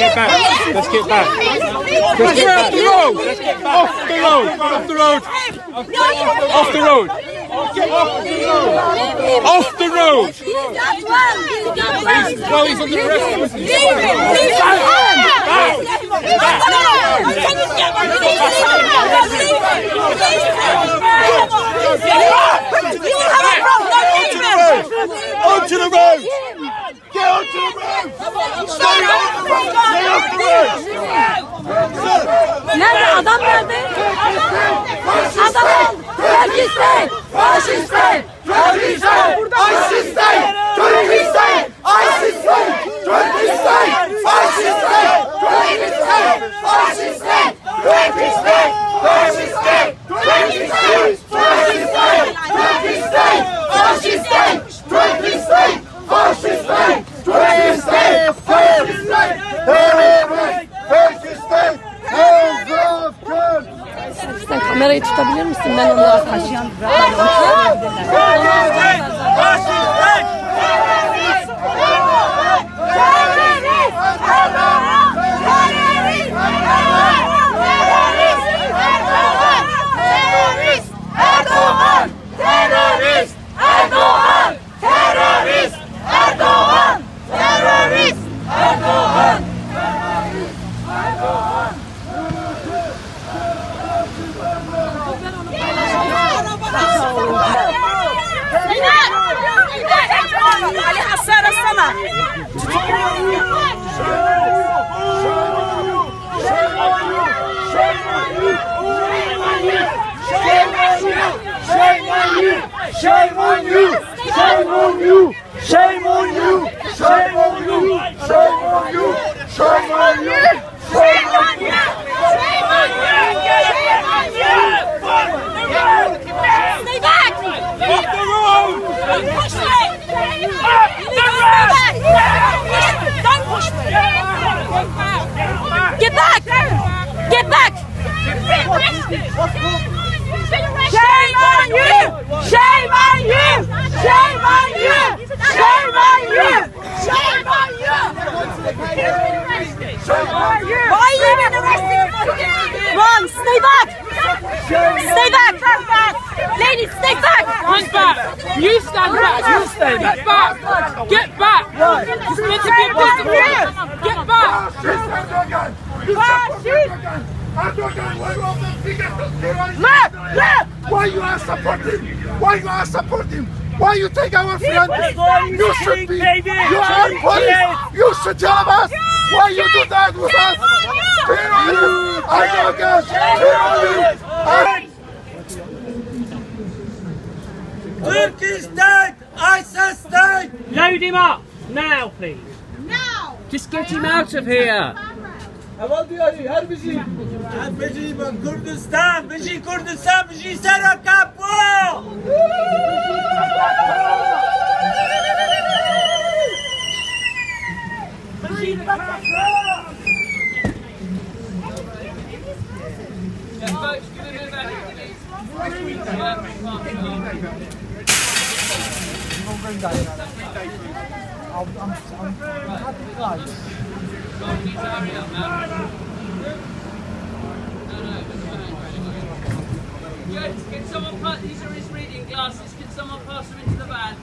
get back. Let's get back. Let's get back. Let's get back. Off the road. Off the road. Off the road. Off the road. No, he's under arrest. Onto the road. Get onto the road. Stay off the road. Stay off the road. Nerede? Adam nerede? Adam oldu. Türkistan! Faşistan! Türkistan! Faşistan! Türkistan! Faşistan! Türkistan! Faşistan! Türkistan! Faşistan! Türkistan! Faşistan! Türkistan! Faşistan! Türkistan! Faşistan! Türkistan! Faşistan! Türkistan! Faşistan! Türkistan! Özgür! Sen kamerayı tutabilir misin? Ben onlara taşıyan. Erdoğan! Terörist! Erdoğan! Terörist! Erdoğan! Terörist! Erdoğan! Ali Hasan arasana. Shame on you! Shame on you! Shame on you! Shame on you! Shame on you! Shame on you! Shame on you! Shame on you! Stay back! Off the road! Don't push me! Off the road! Don't push me! Get back! Get back! Shame on you! Shame on you! Shame on you! Shame on you! Shame on you! Why are you even arresting me? Run! Stay back! Stay back! Ladies, stay back! Stand back! You stand back! You stay back! Get back! Get back! It's meant to be a peaceful. Get back! Erdoğan, why you are supporting? Why you are supporting? Why you take our friend? You should be. You are police. You should tell us. Why you do that with us? Terrorist! Erdoğan! Terrorist! Turkistan! ISIS state! Load him up! Now, please. Now! Just get him out of here! بجي من كردستان بجي كردستان بجي سرا كابو Can someone pass? These are his reading glasses. Can someone pass them into the van?